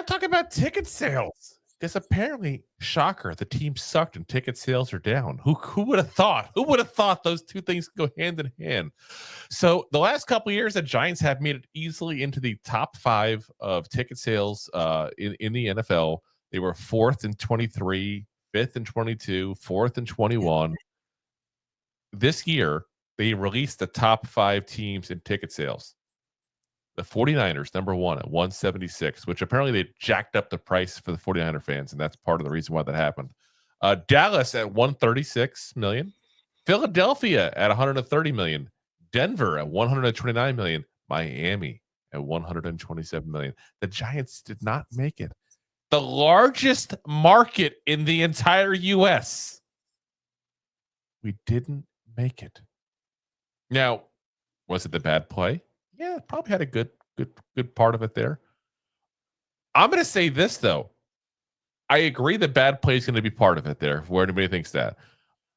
talk about ticket sales. Because apparently, shocker, the team sucked and ticket sales are down. Who would have thought? Who would have thought those two things go hand in hand? So the last couple of years, the Giants have made it easily into the top 5 of ticket sales in the NFL. They were 4th in 23, 5th in 22, 4th in 21. This year, they released the top 5 teams in ticket sales. The 49ers, number 1 at 176, which apparently they jacked up the price for the 49er fans, and that's part of the reason why that happened. Dallas at 136 million. Philadelphia at 130 million. Denver at 129 million. Miami at 127 million. The Giants did not make it. The largest market in the entire U.S. We didn't make it. Now, was it the bad play? Yeah, probably had a good part of it there. I'm going to say this, though. I agree the bad play is going to be part of it there, where anybody thinks that.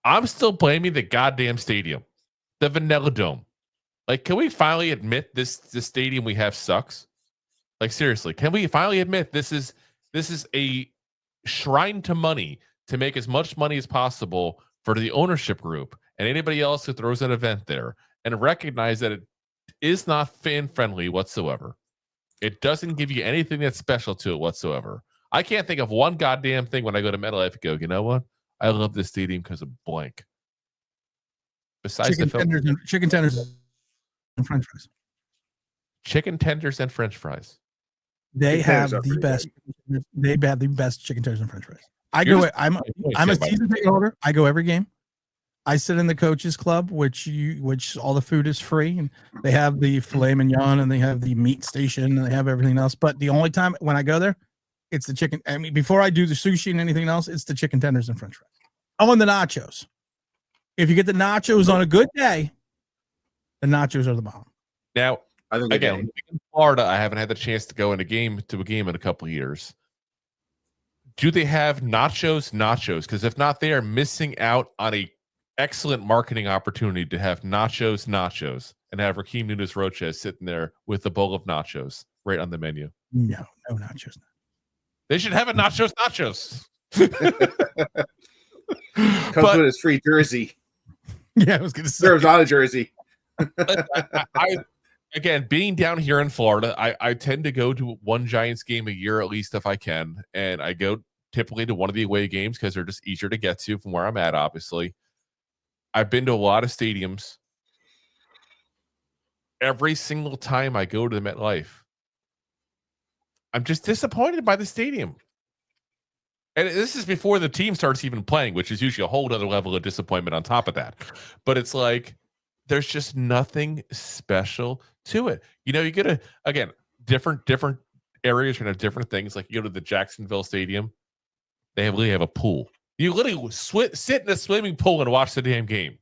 I'm still blaming the goddamn stadium, the Vanilla Dome. Like, can we finally admit this stadium we have sucks? Like, seriously, can we finally admit this is a shrine to money to make as much money as possible for the ownership group and anybody else who throws an event there, and recognize that it is not fan friendly whatsoever. It doesn't give you anything that's special to it whatsoever. I can't think of one goddamn thing when I go to MetLife and go, you know what? I love this stadium because of blank. Besides chicken tenders and French fries. Chicken tenders and French fries. They have the best. They have the best chicken tenders and French fries. I'm a season ticket holder. I go every game. I sit in the coaches club, which all the food is free, and they have the filet mignon and they have the meat station and they have everything else. But the only time when I go there, it's the chicken. I mean, before I do the sushi and anything else, it's the chicken tenders and French fries. Oh, and the nachos. If you get the nachos on a good day, the nachos are the bomb. Now, again, in Florida, I haven't had the chance to go to a game in a couple of years. Do they have nachos? Because if not, they are missing out on a excellent marketing opportunity to have nachos, and have Raheem Nunez-Roches sitting there with a bowl of nachos right on the menu. No nachos. They should have a nachos. Comes with his free jersey. Yeah, I was going to say. Serves on a jersey. I again, being down here in Florida, I tend to go to one Giants game a year at least if I can, and I go typically to one of the away games because they're just easier to get to from where I'm at, obviously. I've been to a lot of stadiums. Every single time I go to the MetLife, I'm just disappointed by the stadium. And this is before the team starts even playing, which is usually a whole other level of disappointment on top of that. But it's like, there's just nothing special to it. You know, you get different areas are going to have different things. Like you go to the Jacksonville Stadium, they literally have a pool. You literally sit in a swimming pool and watch the damn game.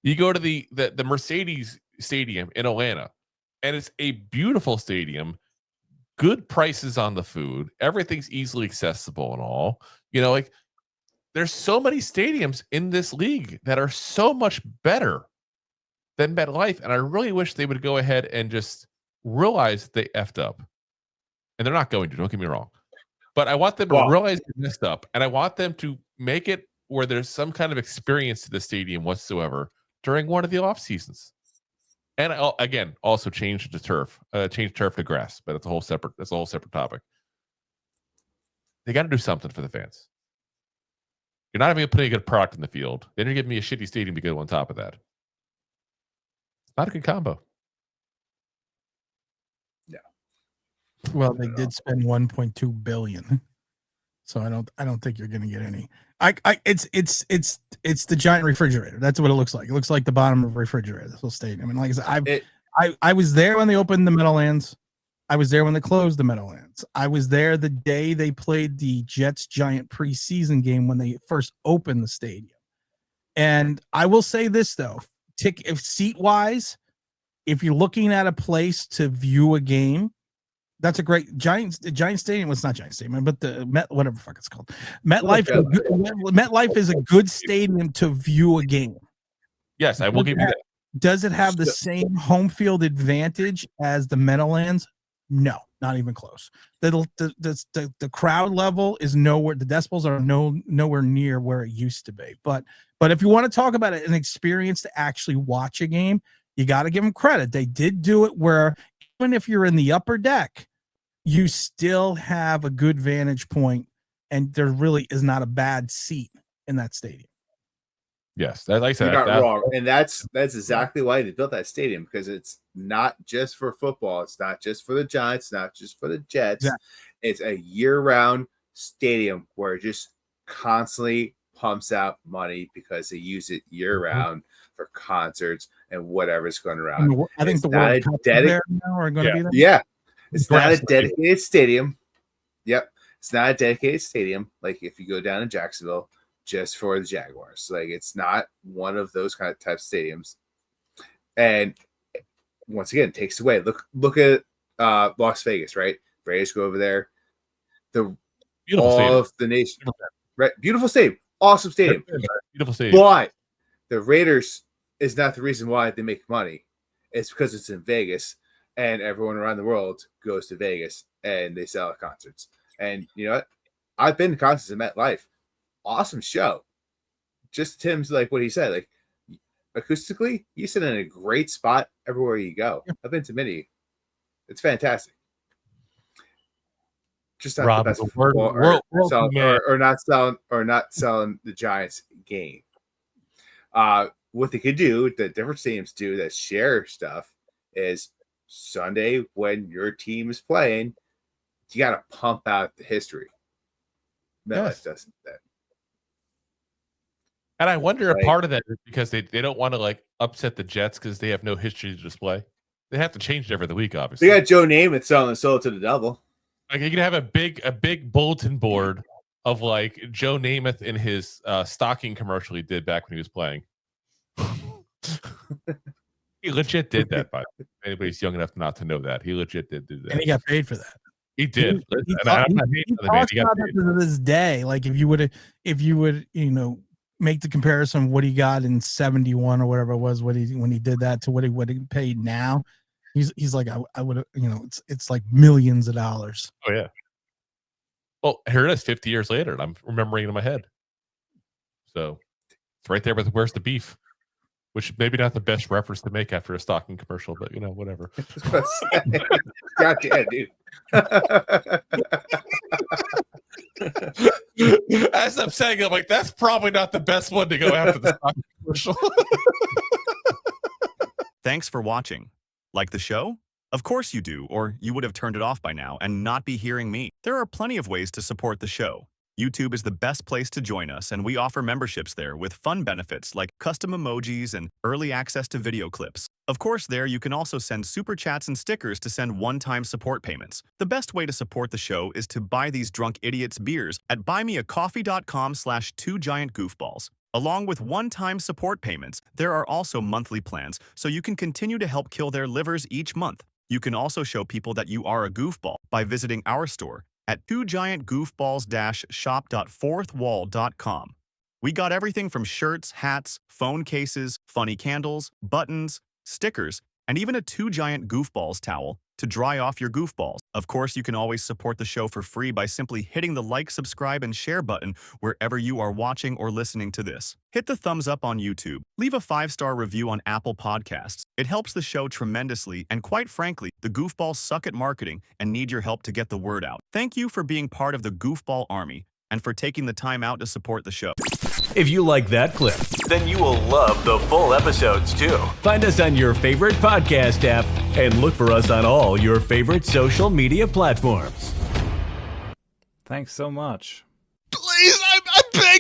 You go to the Mercedes Stadium in Atlanta, and it's a beautiful stadium. Good prices on the food. Everything's easily accessible and all. You know, like there's so many stadiums in this league that are so much better than MetLife, and I really wish they would go ahead and just realize they effed up. And they're not going to, don't get me wrong. But I want them to realize they messed up, and I want them to make it where there's some kind of experience to the stadium whatsoever during one of the off seasons. And again, also change the turf, change turf to grass, but that's a whole separate topic. They got to do something for the fans. You're not even putting a good product in the field. Then you're giving me a shitty stadium to go on top of that. Not a good combo. Yeah. Well, they did spend $1.2 billion, so I don't think you're going to get any. It's the giant refrigerator. That's what it looks like. It looks like the bottom of a refrigerator. This whole stadium. I mean, like I said, I was there when they opened the Meadowlands. I was there when they closed the Meadowlands. I was there the day they played the Jets Giant preseason game when they first opened the stadium. And I will say this though. If seat wise, if you're looking at a place to view a game, that's a great Giant Stadium. Well, it's not Giant Stadium, but the whatever the fuck it's called. MetLife is a good stadium to view a game. Yes, I will give you that. Does it have the same home field advantage as the Meadowlands? No, not even close. The crowd level is nowhere. The decibels are nowhere near where it used to be. But if you want to talk about an experience to actually watch a game, you got to give them credit. They did do it where even if you're in the upper deck, you still have a good vantage point, and there really is not a bad seat in that stadium. Yes, like I said, you're not wrong, and that's exactly why they built that stadium, because it's not just for football, it's not just for the Giants, not just for the Jets. Exactly. It's a year-round stadium where it just constantly pumps out money because they use it year-round for concerts and whatever's going around. I think the World Cup there now are going to be there. Yeah, it's not a dedicated stadium. Yep, it's not a dedicated stadium like if you go down to Jacksonville just for the Jaguars. Like, it's not one of those kind of type stadiums. And once again, it takes away. Look at Las Vegas, right? Raiders go over there. The beautiful all stadium. Of the nation, right? Beautiful stadium, awesome stadium, beautiful stadium. But the Raiders is not the reason why they make money. It's because it's in Vegas, and everyone around the world goes to Vegas and they sell at concerts. And you know what? I've been to concerts in MetLife. Awesome show. Just Tim's like what he said, like acoustically, you sit in a great spot everywhere you go. I've been to many. It's fantastic. Just not Rob, the best the football, world or not selling the Giants game. What they could do, that different stadiums do that share stuff, is Sunday when your team is playing, you got to pump out the history. MetLife doesn't do that. And I wonder if part of that is because they don't want to like upset the Jets because they have no history to display. They have to change it every week, obviously. They got Joe Namath selling the soul to the devil. Like, you can have a big bulletin board of like Joe Namath in his stocking commercial he did back when he was playing. He legit did that, by the way. Anybody's young enough not to know that. He legit did do that. And he got paid for that. He did. He talks about that to this day. Like if you would, make the comparison of what he got in 71 or whatever it was, when he did that to what he paid now, he's like, I would have, it's like millions of dollars. Oh yeah. Well, here it is 50 years later, and I'm remembering it in my head. So it's right there with Where's the Beef, which maybe not the best reference to make after a stocking commercial, but whatever. Gotcha, dude. As I'm saying, I'm like, that's probably not the best one to go after the stocking commercial. Thanks for watching. Like the show? Of course you do, or you would have turned it off by now and not be hearing me. There are plenty of ways to support the show. YouTube is the best place to join us, and we offer memberships there with fun benefits like custom emojis and early access to video clips. Of course, there you can also send super chats and stickers to send one-time support payments. The best way to support the show is to buy these drunk idiots beers at buymeacoffee.com/2giantgoofballs. Along with one-time support payments, there are also monthly plans, so you can continue to help kill their livers each month. You can also show people that you are a goofball by visiting our store at 2giantgoofballs-shop.fourthwall.com. We got everything from shirts, hats, phone cases, funny candles, buttons, stickers, and even a 2 Giant Goofballs towel to dry off your goofballs. Of course, you can always support the show for free by simply hitting the like, subscribe, and share button wherever you are watching or listening to this. Hit the thumbs up on YouTube. Leave a 5-star review on Apple Podcasts. It helps the show tremendously, and quite frankly, the goofballs suck at marketing and need your help to get the word out. Thank you for being part of the Goofball Army and for taking the time out to support the show. If you like that clip, then you will love the full episodes too. Find us on your favorite podcast app and look for us on all your favorite social media platforms. Thanks so much. Please, I'm begging